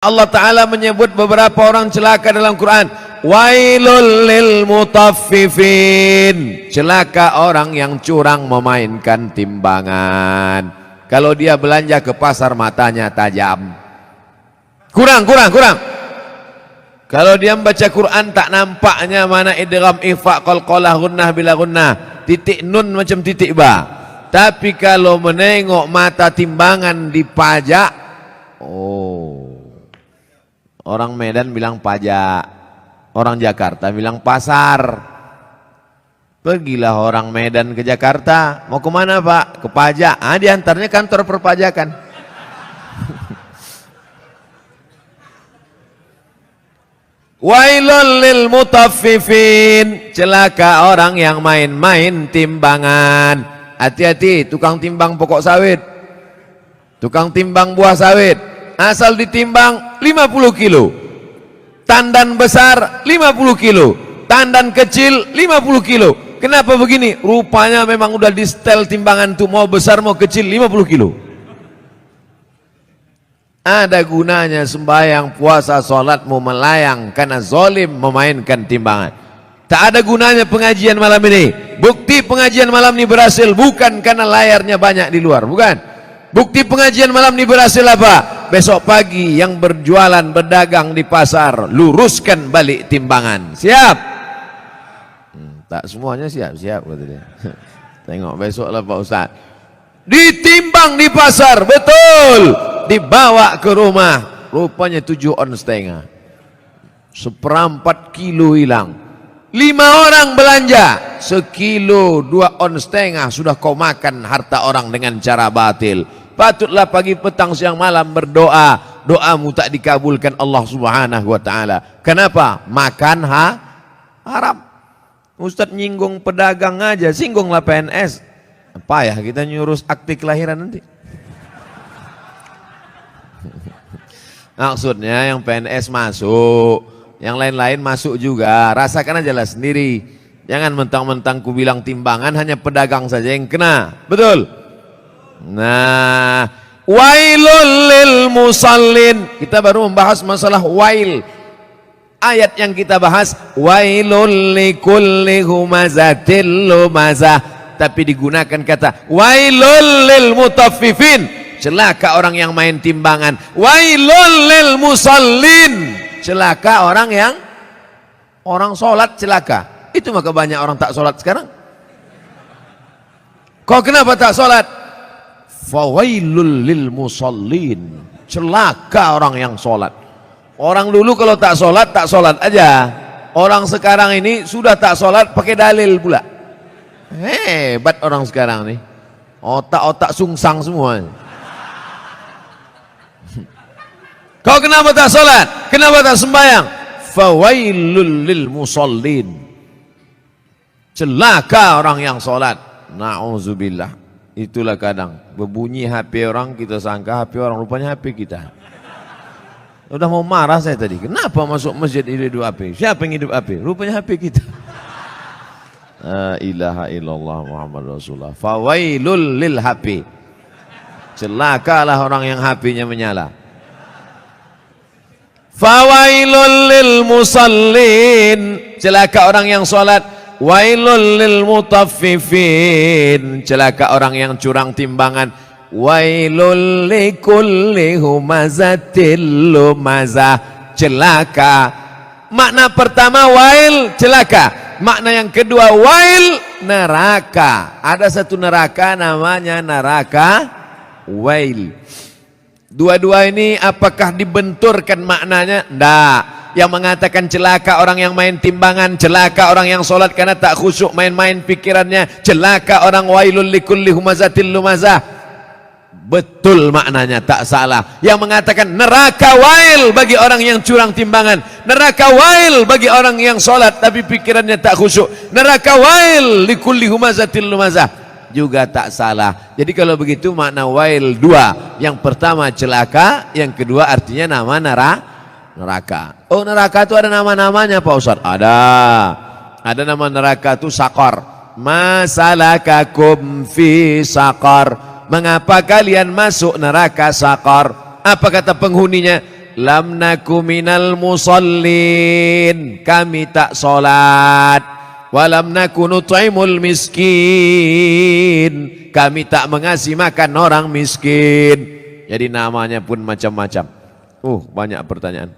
Allah Ta'ala menyebut beberapa orang celaka dalam Quran. Wailul lil mutaffifin. Celaka orang yang curang memainkan timbangan. Kalau dia belanja ke pasar matanya tajam. Kurang. Kalau dia membaca Quran tak nampaknya mana idgham, ikhfa, qalqalah, gunnah bila gunnah. Titik nun macam titik ba. Tapi kalau menengok mata timbangan dipajak, orang Medan bilang pajak, orang Jakarta bilang pasar. Pergilah orang Medan ke Jakarta, mau kemana Pak? Ke pajak. Diantaranya kantor perpajakan. Wailul lil mutaffifin. Celaka orang yang main-main timbangan. Hati-hati tukang timbang pokok sawit, tukang timbang buah sawit. Asal ditimbang 50 kilo, tandan besar 50 kilo, tandan kecil 50 kilo. Kenapa begini? Rupanya memang udah di setel timbangan tuh, mau besar mau kecil 50 kilo. Ada gunanya sembahyang, puasa, sholatmu melayang karena zolim memainkan timbangan. Tak ada gunanya pengajian malam ini. Bukti pengajian malam ini berhasil bukan karena layarnya banyak di luar, bukan. Bukti pengajian malam ini berhasil apa? Besok pagi yang berjualan berdagang di pasar luruskan balik timbangan. Siap? Tak semuanya siap kata dia. Tengok besok lah Pak Ustaz. Ditimbang di pasar, betul. Dibawa ke rumah, rupanya 7,5 on. 1/4 kilo hilang. 5 orang belanja, 1 kilo 2,5 on sudah kau makan harta orang dengan cara batil. Patutlah pagi petang siang malam berdoa, doamu tak dikabulkan Allah Subhanahu wa taala. Kenapa? Makan haram. Ustaz nyinggung pedagang aja, singgunglah PNS. Apa ya kita nyurus akte kelahiran nanti? Maksudnya yang PNS masuk, yang lain-lain masuk juga. Rasakan aja lah sendiri. Jangan mentang-mentang ku bilang timbangan hanya pedagang saja yang kena. Betul? Nah, wailul lil musallin. Kita baru membahas masalah wail. Ayat yang kita bahas wailul likulli humazatil lumazah, tapi digunakan kata wailul lil mutaffifin. Celaka orang yang main timbangan. Wailul lil musallin. Celaka orang sholat celaka. Itu maka banyak orang tak sholat sekarang. Kau kenapa tak sholat? Fawailul lil musallin. Celaka orang yang sholat. Orang dulu kalau tak sholat aja. Orang sekarang ini sudah tak sholat pakai dalil pula. Hebat orang sekarang nih. Otak-otak sungsang semua. Kau kenapa tak sholat? Kenapa tak sembahyang? Fawailul lil musallin. Celaka orang yang sholat. Na'udzubillah. Itulah kadang berbunyi HP orang, kita sangka HP orang, rupanya HP kita. Udah mau marah saya tadi. Kenapa masuk masjid hidup HP? Siapa yang hidup HP? Rupanya HP kita. La ilaha illallah Muhammad Rasulullah. Fawailul lil HP. Celakalah orang yang HP-nya menyala. Fawailul lil musallin. Celaka orang yang sholat. Wailul lil mutaffifin. Celaka orang yang curang timbangan. Wailul likulli humazatil lumazah. Celaka. Makna pertama wail, celaka. Makna yang kedua wail, neraka. Ada satu neraka namanya neraka wail. Dua-dua ini apakah dibenturkan maknanya? Tidak. Yang mengatakan celaka orang yang main timbangan, celaka orang yang sholat karena tak khusyuk main-main pikirannya, celaka orang wailul likulli humazatil lumazah. Betul maknanya, tak salah. Yang mengatakan neraka wail bagi orang yang curang timbangan, neraka wail bagi orang yang sholat tapi pikirannya tak khusyuk, neraka wail likulli humazatil lumazah, juga tak salah. Jadi kalau begitu makna wail dua. Yang pertama celaka, yang kedua artinya nama neraka. Oh, neraka itu ada nama-namanya Pak Ustaz? Ada nama neraka itu Sakor. Masalakakum fi Sakor. Mengapa kalian masuk neraka Sakor? Apa kata penghuninya? lam naku minal musallin, kami tak salat. Walam naku nut'imul miskin, kami tak mengasih makan orang miskin. Jadi namanya pun macam-macam. Banyak pertanyaan.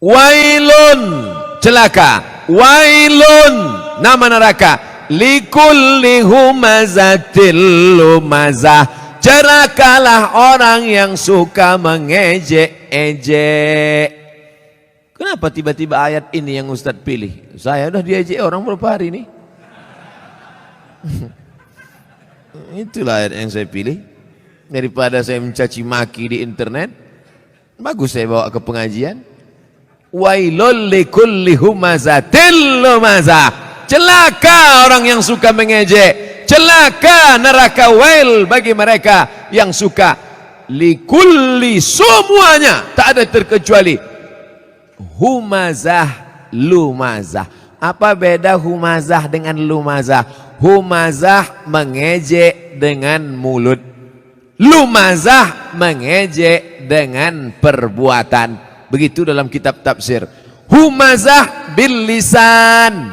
Wailun, celaka. Wailun, nama neraka. Likulli humazatil lumazah, celakalah orang yang suka mengejek-ejek. Kenapa tiba-tiba ayat ini yang Ustadz pilih? Saya udah diejek orang berapa hari ini. Itulah ayat yang saya pilih. Daripada saya mencaci maki di internet, bagus saya bawa ke pengajian. Wailul likulli humazatil lumazah, celaka orang yang suka mengejek, celaka neraka wail bagi mereka yang suka. Likulli, semuanya, tak ada terkecuali. Humazah, lumazah. Apa beda humazah dengan lumazah? Humazah mengejek dengan mulut, lumazah mengejek dengan perbuatan. Begitu dalam kitab tafsir. Humazah bil lisan,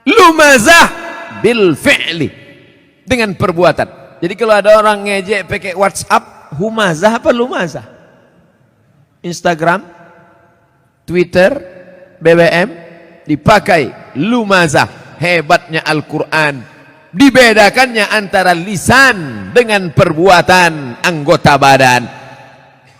lumazah bil fi'li, dengan perbuatan. Jadi kalau ada orang ngejek pakai WhatsApp, humazah apa lumazah? Instagram, Twitter, BBM dipakai lumazah. Hebatnya Al-Quran, dibedakannya antara lisan dengan perbuatan anggota badan.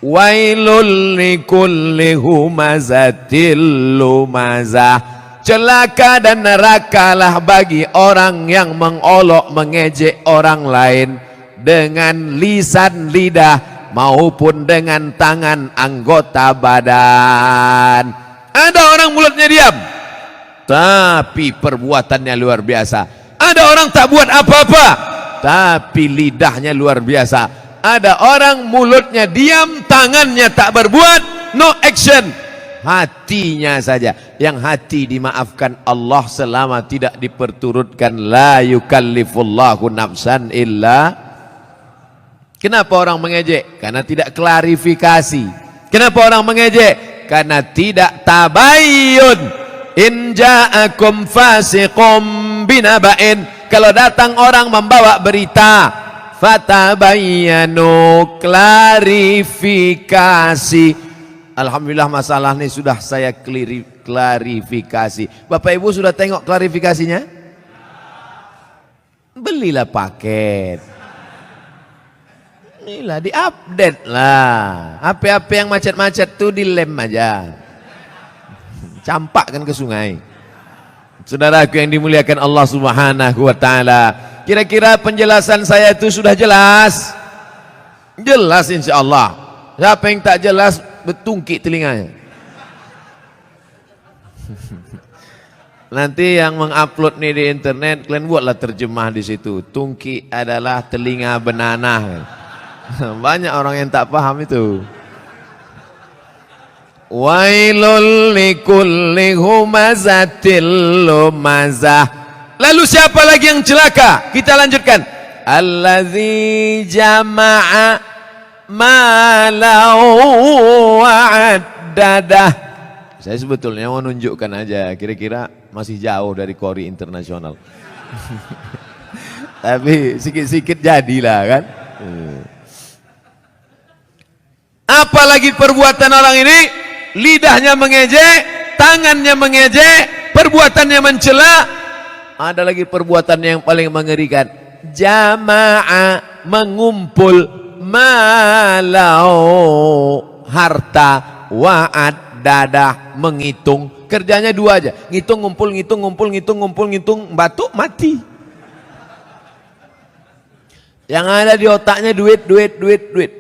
Wailul likulli humazatil lumazah, celaka dan nerakalah bagi orang yang mengolok mengejek orang lain dengan lisan lidah maupun dengan tangan anggota badan. Ada orang mulutnya diam, tapi perbuatannya luar biasa. Ada orang tak buat apa-apa, tapi lidahnya luar biasa. Ada orang mulutnya diam, tangannya tak berbuat, no action, hatinya saja. Yang hati dimaafkan Allah selama tidak diperturutkan. La yukallifullahu nafsan illa. Kenapa orang mengejek? Karena tidak klarifikasi. Kenapa orang mengejek? Karena tidak tabayyun. In ja'akum fasiqum binaba'in, kalau datang orang membawa berita, fatabayyanu, klarifikasi. Alhamdulillah masalah ini sudah saya klarifikasi. Bapak Ibu sudah tengok klarifikasinya? Belilah paket. Inilah diupdate lah. HP-HP yang macet-macet tuh dilem aja. Campakkan ke sungai. Saudaraku yang dimuliakan Allah Subhanahu wa taala, kira-kira penjelasan saya itu sudah jelas? Jelas insyaallah. Siapa yang tak jelas betungkik telinganya. Nanti yang mengupload nih di internet, kalian buatlah terjemah di situ. Tungki adalah telinga benanah. Banyak orang yang tak paham itu. Wailul likulli humazatil lumazah. Lalu siapa lagi yang celaka? Kita lanjutkan. Allazi jama'a malau wa'addadah. Saya sebetulnya mau nunjukkan aja, kira-kira masih jauh dari Kori internasional. Tapi sikit-sikit jadilah kan. Apalagi perbuatan orang ini? Lidahnya mengejek, tangannya mengejek, perbuatannya mencela. Ada lagi perbuatan yang paling mengerikan. Jama'a, mengumpul, malau, harta, wa'ad, dadah, menghitung. Kerjanya dua aja, ngitung, ngumpul, ngitung, ngumpul, ngitung, ngumpul, ngitung, batuk, mati. Yang ada di otaknya duit, duit, duit, duit.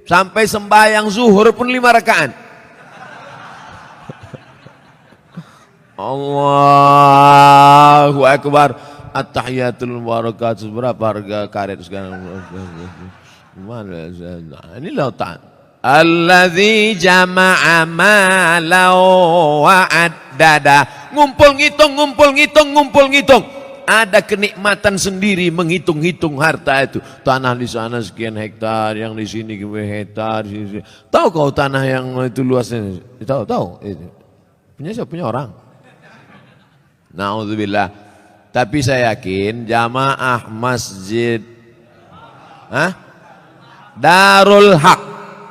Sampai sembahyang zuhur pun 5 rakaat. Allahu Akbar. At-tahiyatul barakatuh. Berapa harga karet sekarang? Inilah otak. Alladzi jama'a malau wa'addada. Ngumpul ngitung, ngumpul ngitung, ngumpul ngitung. ada kenikmatan sendiri menghitung-hitung harta itu. Tanah di sana sekian hektar, yang di sini hektar. Tahu kau tanah yang itu luasnya? Tahu. Punya siapa? Punya orang. Na'udzubillah. Tapi saya yakin jamaah masjid Darul Haq,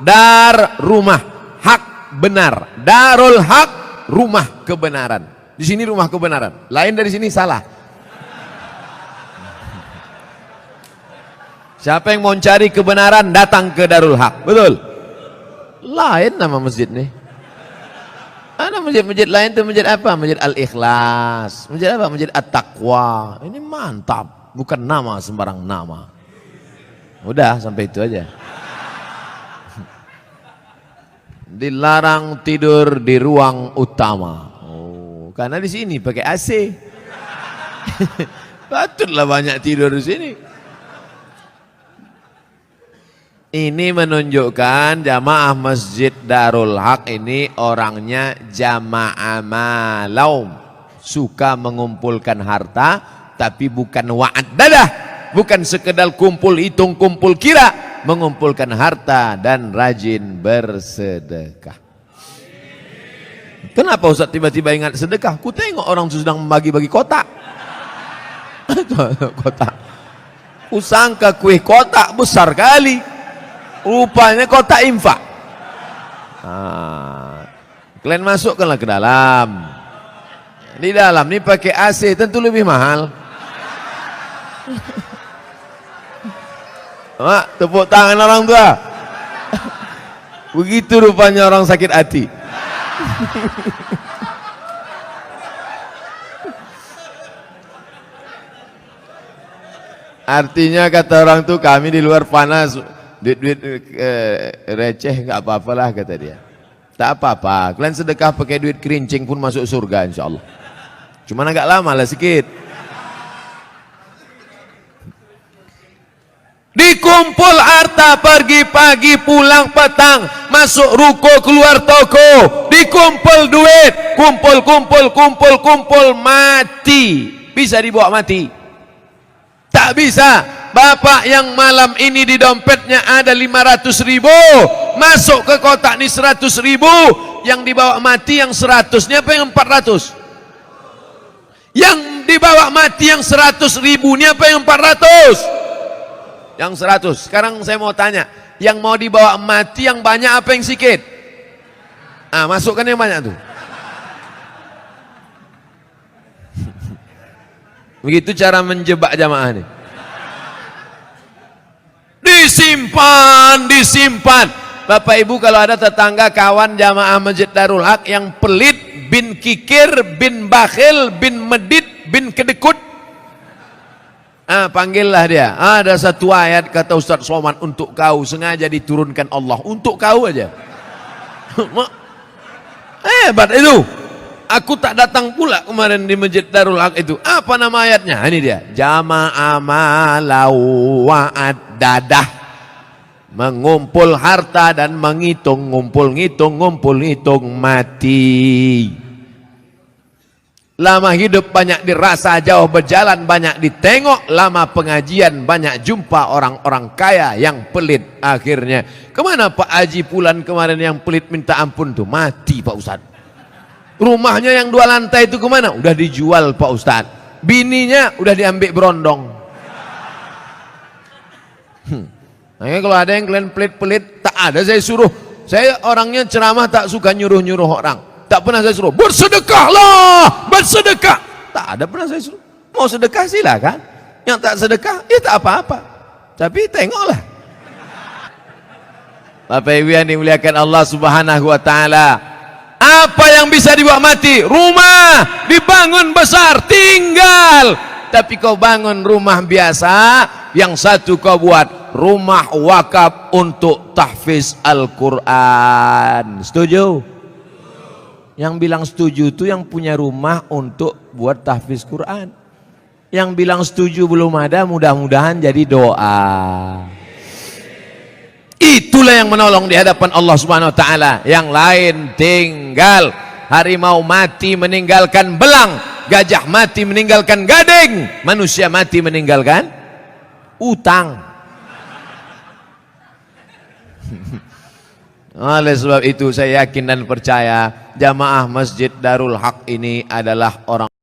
dar rumah, hak benar. Darul Haq, rumah kebenaran. Di sini rumah kebenaran. Lain dari sini salah. Siapa yang mau cari kebenaran datang ke Darul Haq, betul? Lain nama masjid nih. Ada masjid-masjid lain tuh, masjid apa? Masjid Al-Ikhlas. Masjid apa? Masjid At-Taqwa. Ini mantap, bukan nama sembarang nama. Udah sampai itu aja. Dilarang tidur di ruang utama. Oh, karena di sini pakai AC. Patutlah banyak tidur di sini. Ini menunjukkan jamaah Masjid Darul Haq ini orangnya jamaah malaum, suka mengumpulkan harta, tapi bukan wa'ad dadah, bukan sekedar kumpul hitung kumpul kira, mengumpulkan harta dan rajin bersedekah. Kenapa Ustaz tiba-tiba ingat sedekah? Ku tengok orang sedang membagi-bagi kotak. Kotak. Ku sangka kue kotak besar kali. Rupanya kotak infak. Kalian masukkanlah ke dalam. Di dalam ini pakai AC, tentu lebih mahal. Mak, tepuk tangan orang tua. Begitu rupanya orang sakit hati. Artinya kata orang tuh, kami di luar panas, duit receh nggak apa-apalah kata dia. Tak apa-apa, kalian sedekah pakai duit kerincing pun masuk surga insyaallah. Cuman agak lama lah sikit. Dikumpul harta, pergi pagi pulang petang, masuk ruko keluar toko, dikumpul duit, kumpul mati. Bisa dibawa mati? Tak bisa. Bapak yang malam ini di dompetnya ada 500.000, masuk ke kotak ini 100.000, yang dibawa mati yang 100-nya apa yang 400? Yang dibawa mati yang 100.000-nya apa yang 400? Yang 100. Sekarang saya mau tanya, yang mau dibawa mati yang banyak apa yang sedikit? Masukkan yang banyak tuh. Begitu cara menjebak jamaah nih. Disimpan. Bapak Ibu, kalau ada tetangga kawan jamaah Masjid Darul Haq yang pelit, bin kikir, bin bakhil, bin medit, bin kedekut, panggillah dia. Ada satu ayat kata Ustaz Somad untuk kau, sengaja diturunkan Allah untuk kau aja. Hebat itu. Aku tak datang pula kemarin di Masjid Darul Haq itu. Apa nama ayatnya? Ini dia. Jama'a malau wa'ad dadah. Mengumpul harta dan menghitung, ngumpul ngitung mati. Lama hidup banyak dirasa, jauh berjalan banyak ditengok, lama pengajian banyak jumpa orang-orang kaya yang pelit. Akhirnya kemana Pak Haji Pulan kemarin yang pelit minta ampun tuh? Mati Pak Ustadz. Rumahnya yang 2 lantai itu kemana? Udah dijual Pak Ustadz. Bininya udah diambil berondong. Makanya kalau ada yang kalian pelit-pelit, tak ada saya suruh. Saya orangnya ceramah tak suka nyuruh-nyuruh orang. Tak pernah saya suruh, bersedekahlah, bersedekah. Tak ada pernah saya suruh. Mau sedekah silakan. Yang tak sedekah, ya tak apa-apa. Tapi tengoklah. Bapak Ibu yang dimuliakan Allah Subhanahu wa taala. Apa yang bisa dibawa mati? Rumah dibangun besar, tinggal. Tapi kau bangun rumah biasa, yang satu kau buat rumah wakaf untuk tahfiz Al-Quran. Setuju? Yang bilang setuju itu yang punya rumah untuk buat tahfiz Quran. Yang bilang setuju belum ada, mudah-mudahan jadi doa. Itulah yang menolong di hadapan Allah Subhanahu wa taala. Yang lain tinggal. Harimau mati meninggalkan belang, Gajah mati meninggalkan gading, manusia mati meninggalkan utang. Oleh sebab itu saya yakin dan percaya jamaah Masjid Darul Haq ini adalah orang